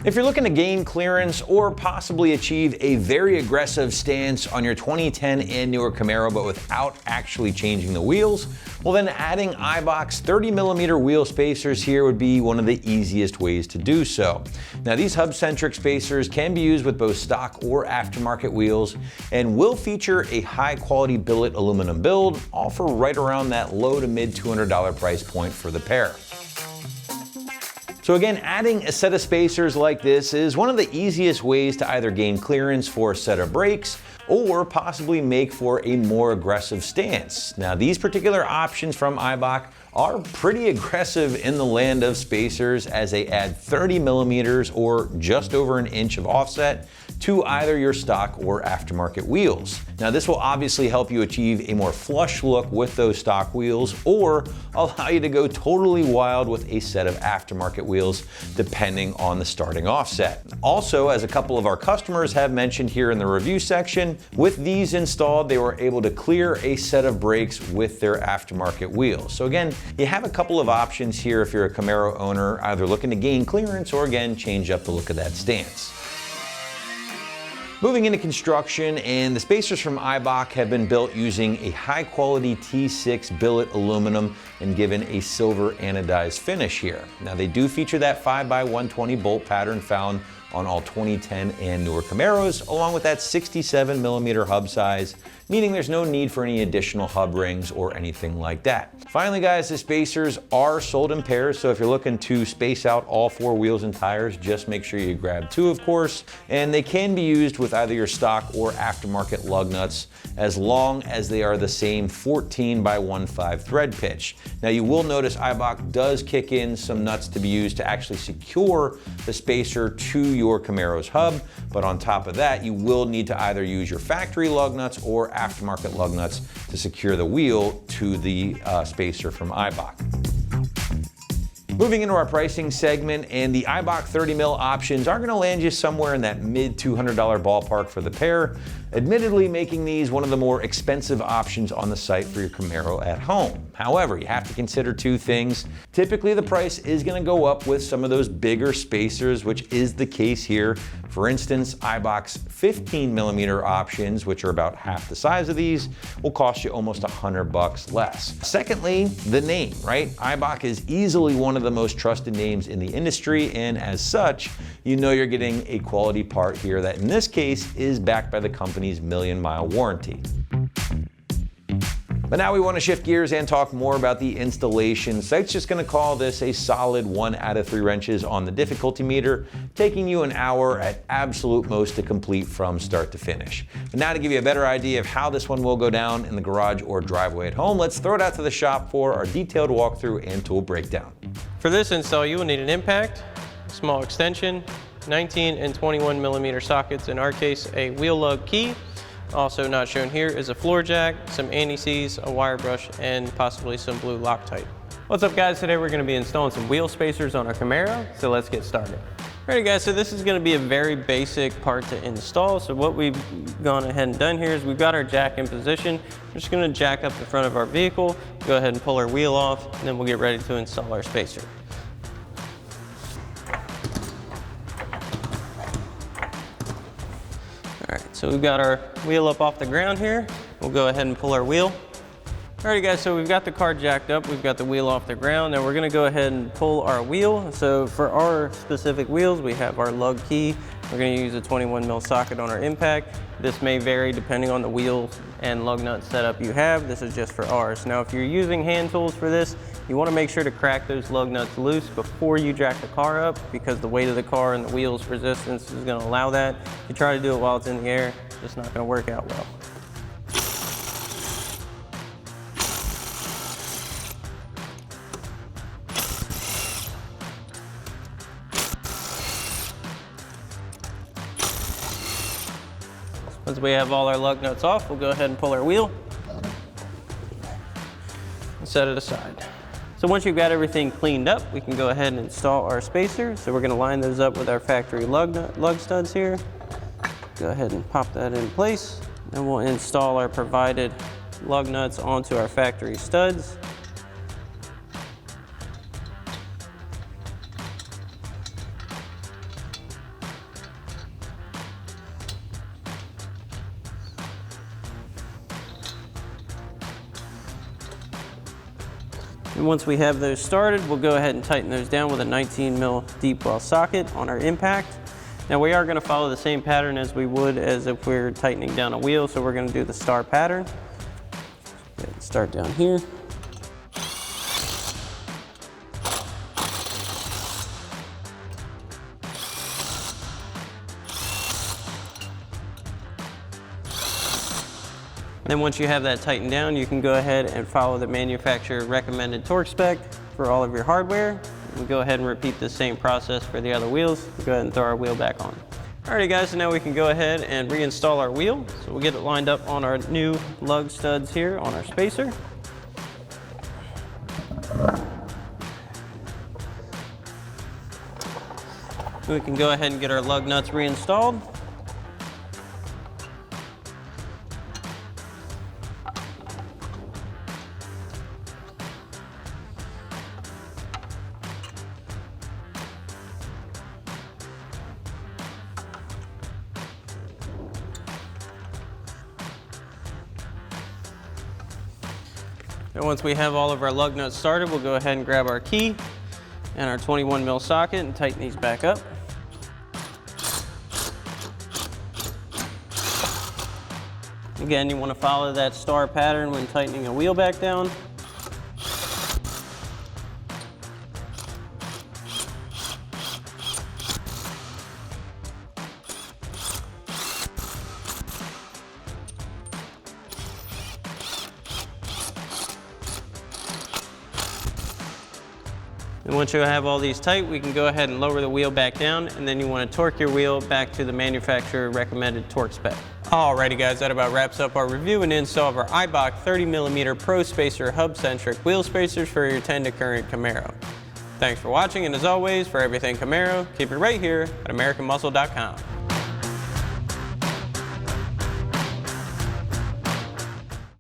If you're looking to gain clearance or possibly achieve a very aggressive stance on your 2010 and newer Camaro, but without actually changing the wheels, well then adding Eibach's 30mm wheel spacers here would be one of the easiest ways to do so. Now these Hubcentric spacers can be used with both stock or aftermarket wheels and will feature a high quality billet aluminum build, all for right around that low to mid $200 price point for the pair. So again, adding a set of spacers like this is one of the easiest ways to either gain clearance for a set of brakes or possibly make for a more aggressive stance. Now these particular options from Eibach are pretty aggressive in the land of spacers, as they add 30mm or just over an inch of offset to either your stock or aftermarket wheels. Now this will obviously help you achieve a more flush look with those stock wheels, or allow you to go totally wild with a set of aftermarket wheels depending on the starting offset. Also, as a couple of our customers have mentioned here in the review section, with these installed they were able to clear a set of brakes with their aftermarket wheels. So again, you have a couple of options here if you're a Camaro owner, either looking to gain clearance or again change up the look of that stance. Moving into construction, and the spacers from Eibach have been built using a high quality T6 billet aluminum and given a silver anodized finish here. Now they do feature that 5x120 bolt pattern found on all 2010 and newer Camaros, along with that 67mm hub size, meaning there's no need for any additional hub rings or anything like that. Finally guys, the spacers are sold in pairs, so if you're looking to space out all 4 wheels and tires, just make sure you grab 2 of course, and they can be used with either your stock or aftermarket lug nuts, as long as they are the same 14x15 thread pitch. Now you will notice Eibach does kick in some nuts to be used to actually secure the spacer to your Camaro's hub, but on top of that, you will need to either use your factory lug nuts or aftermarket lug nuts to secure the wheel to the spacer from Eibach. Moving into our pricing segment, and the Eibach 30mm options are going to land you somewhere in that mid $200 ballpark for the pair, admittedly making these one of the more expensive options on the site for your Camaro at home. However, you have to consider 2 things. Typically the price is going to go up with some of those bigger spacers, which is the case here. For instance, Eibach's 15mm options, which are about half the size of these, will cost you almost $100 less. Secondly, the name, right? Eibach is easily one of the most trusted names in the industry, and as such, you know you're getting a quality part here that in this case is backed by the company's million-mile warranty. But now we want to shift gears and talk more about the installation. Site's just going to call this a solid 1 out of 3 wrenches on the difficulty meter, taking you an hour at absolute most to complete from start to finish. But now to give you a better idea of how this one will go down in the garage or driveway at home, let's throw it out to the shop for our detailed walkthrough and tool breakdown. For this install, you will need an impact, small extension, 19 and 21mm sockets, in our case a wheel lug key. Also not shown here is a floor jack, some anti-seize, a wire brush, and possibly some blue Loctite. What's up guys, today we're going to be installing some wheel spacers on our Camaro, so let's get started. Alright guys, so this is going to be a very basic part to install. So what we've gone ahead and done here is we've got our jack in position. We're just going to jack up the front of our vehicle, go ahead and pull our wheel off, and then we'll get ready to install our spacer. Alright, so we've got our wheel up off the ground here. We'll go ahead and pull our wheel. Alright guys, so we've got the car jacked up, we've got the wheel off the ground. Now we're going to go ahead and pull our wheel. So for our specific wheels, we have our lug key. We're going to use a 21mm socket on our impact. This may vary depending on the wheel and lug nut setup you have. This is just for ours. Now if you're using hand tools for this, you want to make sure to crack those lug nuts loose before you jack the car up, because the weight of the car and the wheel's resistance is going to allow that. If you try to do it while it's in the air, it's just not going to work out well. Once we have all our lug nuts off, we'll go ahead and pull our wheel and set it aside. So once you've got everything cleaned up, we can go ahead and install our spacer. So we're going to line those up with our factory lug studs here. Go ahead and pop that in place. Then we'll install our provided lug nuts onto our factory studs. And once we have those started, we'll go ahead and tighten those down with a 19 mil deep well socket on our impact. Now we are going to follow the same pattern as we would as if we're tightening down a wheel, so we're going to do the star pattern. Start down here. Then once you have that tightened down, you can go ahead and follow the manufacturer recommended torque spec for all of your hardware. We'll go ahead and repeat the same process for the other wheels. We'll go ahead and throw our wheel back on. Alrighty guys, so now we can go ahead and reinstall our wheel. So we'll get it lined up on our new lug studs here on our spacer. We can go ahead and get our lug nuts reinstalled. And once we have all of our lug nuts started, we'll go ahead and grab our key and our 21 mil socket and tighten these back up. Again, you want to follow that star pattern when tightening a wheel back down. And once you have all these tight, we can go ahead and lower the wheel back down, and then you want to torque your wheel back to the manufacturer recommended torque spec. Alrighty guys, that about wraps up our review and install of our Eibach 30mm Pro Spacer Hubcentric wheel spacers for your 10 to current Camaro. Thanks for watching, and as always, for everything Camaro, keep it right here at AmericanMuscle.com.